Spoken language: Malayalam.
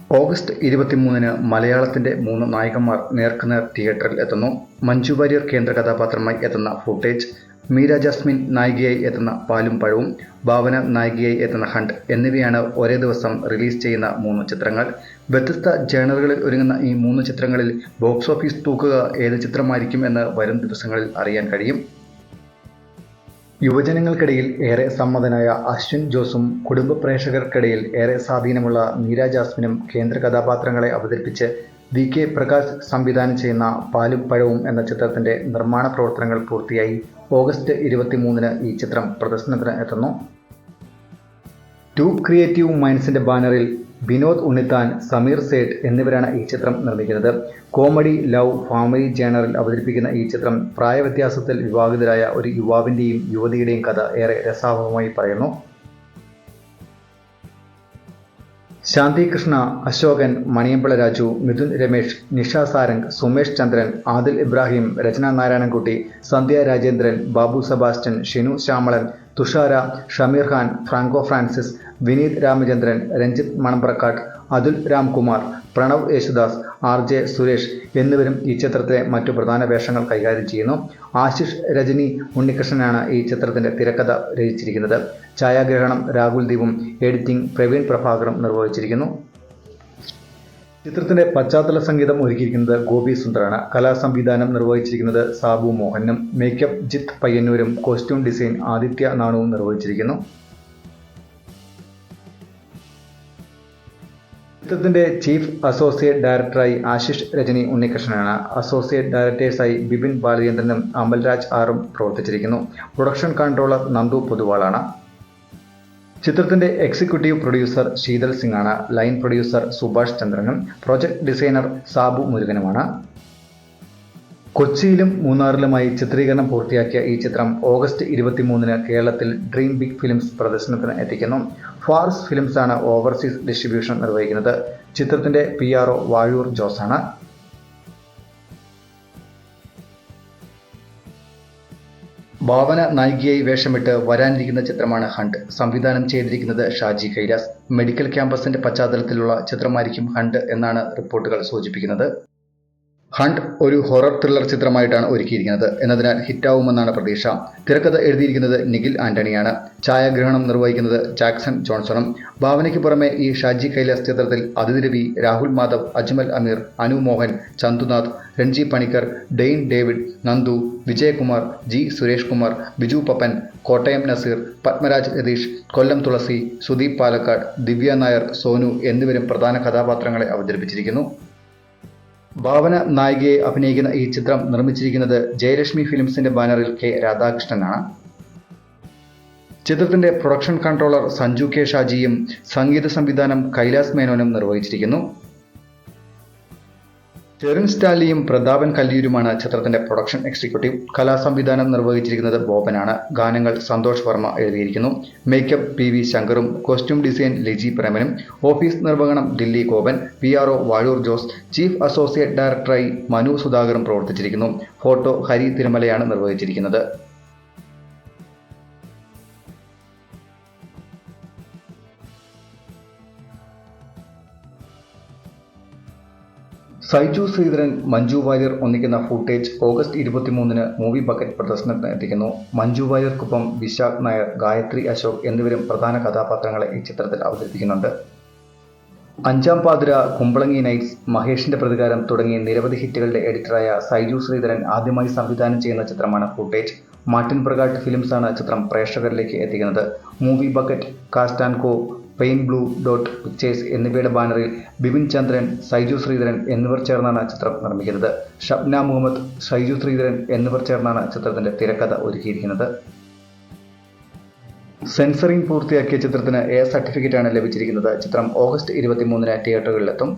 ഓഗസ്റ്റ് 23-ന് മലയാളത്തിന്റെ 3 നായകന്മാർ നേർക്കുനേർ തിയേറ്ററിൽ എത്തുന്നു. മഞ്ജു വാര്യർ കേന്ദ്ര കഥാപാത്രമായി എത്തുന്ന ഫൂട്ടേജ്, മീര ജാസ്മിൻ നായികയായി എത്തുന്ന പാലും പഴവും, ഭാവന നായികയായി എത്തുന്ന ഹണ്ട് എന്നിവയാണ് ഒരേ ദിവസം റിലീസ് ചെയ്യുന്ന 3 ചിത്രങ്ങൾ. വ്യത്യസ്ത ജേണറുകളിൽ ഒരുങ്ങുന്ന ഈ 3 ചിത്രങ്ങളിൽ ബോക്സ് ഓഫീസ് തൂക്കുക ഏത് ചിത്രമായിരിക്കും എന്ന് വരും ദിവസങ്ങളിൽ അറിയാൻ കഴിയും. യുവജനങ്ങൾക്കിടയിൽ ഏറെ സമ്മതനായ അശ്വിൻ ജോസും കുടുംബ പ്രേക്ഷകർക്കിടയിൽ ഏറെ സ്വാധീനമുള്ള മീര ജാസ്മിനും കേന്ദ്ര കഥാപാത്രങ്ങളെ അവതരിപ്പിച്ച് VK പ്രകാശ് സംവിധാനം ചെയ്യുന്ന പാലും പഴവും എന്ന ചിത്രത്തിന്റെ നിർമ്മാണ പ്രവർത്തനങ്ങൾ പൂർത്തിയായി. ഓഗസ്റ്റ് 23-ന് ഈ ചിത്രം പ്രദർശനത്തിന് എത്തുന്നു. 2 ക്രിയേറ്റീവ് മൈൻഡ്സിന്റെ ബാനറിൽ വിനോദ് ഉണ്ണിത്താൻ, സമീർ സേഠ് എന്നിവരാണ് ഈ ചിത്രം നിർമ്മിക്കുന്നത്. കോമഡി, ലവ്, ഫാമിലി ജേണറിൽ അവതരിപ്പിക്കുന്ന ഈ ചിത്രം പ്രായവ്യത്യാസത്തിൽ വിവാഹിതരായ ഒരു യുവാവിന്റെയും യുവതിയുടെയും കഥ ഏറെ രസാവഹമായി പറയുന്നു. Shanthi Krishna, Ashokan, Maniyanpilla Raju, Mithun Ramesh, Nisha Sarang, Sumesh Chandran, Adil Ibrahim, Rachana Narayanankutty, Sandhya Rajendran, Babu Sebastian, Shinu Shyamalan, Thushara, Shameer Khan, Franco Francis, Vineeth Ramachandran, Ranjith Manambrakkat, Athul Ramkumar, Pranav Yesudas, RJ Suresh എന്നിവരും ഈ ചിത്രത്തിലെ മറ്റു പ്രധാന വേഷങ്ങൾ കൈകാര്യം ചെയ്യുന്നു. ആശിഷ് രജനി ഉണ്ണികൃഷ്ണനാണ് ഈ ചിത്രത്തിന്റെ തിരക്കഥ രചിച്ചിരിക്കുന്നത്. ഛായാഗ്രഹണം രാഹുൽ ദീപും എഡിറ്റിംഗ് പ്രവീൺ പ്രഭാകറും നിർവഹിച്ചിരിക്കുന്നു. ചിത്രത്തിന്റെ പശ്ചാത്തല സംഗീതം ഒരുക്കിയിരിക്കുന്നത് ഗോപി സുന്ദറാണ്. കലാസംവിധാനം നിർവഹിച്ചിരിക്കുന്നത് സാബു മോഹനും. മേക്കപ്പ് ജിത്ത് പയ്യന്നൂരും. കോസ്റ്റ്യൂം ഡിസൈൻ ആദിത്യ നാണുവും നിർവഹിച്ചിരിക്കുന്നു. ചിത്രത്തിന്റെ ചീഫ് അസോസിയേറ്റ് ഡയറക്ടറായി ആശിഷ് രജനി ഉണ്ണികൃഷ്ണനാണ്. അസോസിയേറ്റ് ഡയറക്ടേഴ്സായി ബിപിൻ ബാലചന്ദ്രനും അമൽരാജ് ആറും പ്രവർത്തിച്ചിരിക്കുന്നു. പ്രൊഡക്ഷൻ കൺട്രോളർ നന്ദു പൊതുവാളാണ്. ചിത്രത്തിന്റെ എക്സിക്യൂട്ടീവ് പ്രൊഡ്യൂസർ ശീതൽ സിംഗ് ആണ്. ലൈൻ പ്രൊഡ്യൂസർ സുഭാഷ് ചന്ദ്രനും പ്രൊജക്ട് ഡിസൈനർ സാബു മുരുകനുമാണ്. കൊച്ചിയിലും മൂന്നാറിലുമായി ചിത്രീകരണം പൂർത്തിയാക്കിയ ഈ ചിത്രം ഓഗസ്റ്റ് 23-ന് കേരളത്തിൽ ഡ്രീം ബിഗ് ഫിലിംസ് പ്രദർശനത്തിന് എത്തിക്കുന്നു. ഫാർസ് ഫിലിംസ് ആണ് ഓവർസീസ് ഡിസ്ട്രിബ്യൂഷൻ നിർവഹിക്കുന്നത്. ചിത്രത്തിന്റെ PRO വാഴൂർ ജോസാണ്. ഭാവന നായികയായി വേഷമിട്ട് വരാനിരിക്കുന്ന ചിത്രമാണ് ഹണ്ട്. സംവിധാനം ചെയ്തിരിക്കുന്നത് ഷാജി കൈലാസ്. മെഡിക്കൽ ക്യാമ്പസിന്റെ പശ്ചാത്തലത്തിലുള്ള ചിത്രമായിരിക്കും ഹണ്ട് എന്നാണ് റിപ്പോർട്ടുകൾ സൂചിപ്പിക്കുന്നത്. ഹണ്ട് ഒരു ഹൊറർ ത്രില്ലർ ചിത്രമായിട്ടാണ് ഒരുക്കിയിരിക്കുന്നത് എന്നതിനാൽ ഹിറ്റാവുമെന്നാണ് പ്രതീക്ഷ. തിരക്കഥ എഴുതിയിരിക്കുന്നത് നിഖിൽ ആന്റണിയാണ്. ഛായാഗ്രഹണം നിർവഹിക്കുന്നത് ജാക്സൺ ജോൺസണും. ഭാവനയ്ക്ക് പുറമെ ഈ ഷാജി കൈലാസ് ചിത്രത്തിൽ അതിഥി രവി, രാഹുൽ മാധവ്, അജ്മൽ അമീർ, അനു മോഹൻ, ചന്തുനാഥ്, രൺജി പണിക്കർ, ഡെയ്ൻ ഡേവിഡ്, നന്ദു, വിജയകുമാർ, G സുരേഷ് കുമാർ, ബിജു പപ്പൻ, കോട്ടയം നസീർ, പത്മരാജ് രതീഷ്, കൊല്ലം തുളസി, സുദീപ് പാലക്കാട്, ദിവ്യ നായർ, സോനു എന്നിവരും പ്രധാന കഥാപാത്രങ്ങളെ അവതരിപ്പിച്ചിരിക്കുന്നു. ഭാവന നായികയെ അഭിനയിക്കുന്ന ഈ ചിത്രം നിർമ്മിച്ചിരിക്കുന്നത് ജയലക്ഷ്മി ഫിലിംസിന്റെ ബാനറിൽ K രാധാകൃഷ്ണനാണ്. ചിത്രത്തിന്റെ പ്രൊഡക്ഷൻ കൺട്രോളർ സഞ്ജു K ഷാജിയും സംഗീത സംവിധാനം കൈലാസ് മേനോനും നിർവഹിച്ചിരിക്കുന്നു. ഷെറിൻ സ്റ്റാലിയും പ്രതാപൻ കല്ലിയൂരുമാണ് ചിത്രത്തിന്റെ പ്രൊഡക്ഷൻ എക്സിക്യൂട്ടീവ്. കലാസംവിധാനം നിർവഹിച്ചിരിക്കുന്നത് ബോബനാണ്. ഗാനങ്ങൾ സന്തോഷ് വർമ്മ എഴുതിയിരിക്കുന്നു. മേക്കപ്പ് PV ശങ്കറും. കോസ്റ്റ്യൂം ഡിസൈൻ ലിജി പ്രേമനും. ഓഫീസ് നിർവഹണം Dilli Gopan. PRO Vazhoor Jose. Chief associate ഡയറക്ടറായി മനു സുധാകറും പ്രവർത്തിച്ചിരിക്കുന്നു. ഫോട്ടോ ഹരി തിരുമലയാണ് നിർവഹിച്ചിരിക്കുന്നത്. സൈജു ശ്രീധരൻ, മഞ്ജു വാര്യർ ഒന്നിക്കുന്ന ഫൂട്ടേജ് ഓഗസ്റ്റ് 23-ന് മൂവി ബക്കറ്റ് പ്രദർശനത്തിന് എത്തിക്കുന്നു. മഞ്ജു വാര്യർക്കൊപ്പം വിശാഖ് നായർ, ഗായത്രി അശോക് എന്നിവരും പ്രധാന കഥാപാത്രങ്ങളെ ഈ ചിത്രത്തിൽ അവതരിപ്പിക്കുന്നുണ്ട്. അഞ്ചാം പാതിര, കുമ്പളങ്ങി നൈറ്റ്സ്, മഹേഷിന്റെ പ്രതികാരം തുടങ്ങിയ നിരവധി ഹിറ്റുകളുടെ എഡിറ്ററായ സൈജു ശ്രീധരൻ ആദ്യമായി സംവിധാനം ചെയ്യുന്ന ചിത്രമാണ് ഫൂട്ടേജ്. മാർട്ടിൻ പ്രകാട്ട് ഫിലിംസ് ആണ് ചിത്രം പ്രേക്ഷകരിലേക്ക് എത്തിക്കുന്നത്. Movie bucket, cast and co, pale blue dot pictures എന്നിവയുടെ ബാനറിൽ ബിപിൻ ചന്ദ്രൻ, സൈജു ശ്രീധരൻ എന്നിവർ ചേർന്നാണ് ചിത്രം നിർമ്മിക്കുന്നത്. ഷബ്ന മുഹമ്മദ്, സൈജു ശ്രീധരൻ എന്നിവർ ചേർന്നാണ് ചിത്രത്തിന്റെ തിരക്കഥ ഒരുക്കിയിരിക്കുന്നത്. സെൻസറിംഗ് പൂർത്തിയാക്കിയ ചിത്രത്തിന് A സർട്ടിഫിക്കറ്റാണ് ലഭിച്ചിരിക്കുന്നത്. ചിത്രം ഓഗസ്റ്റ് 23-ന് തിയേറ്ററുകളിലെത്തും.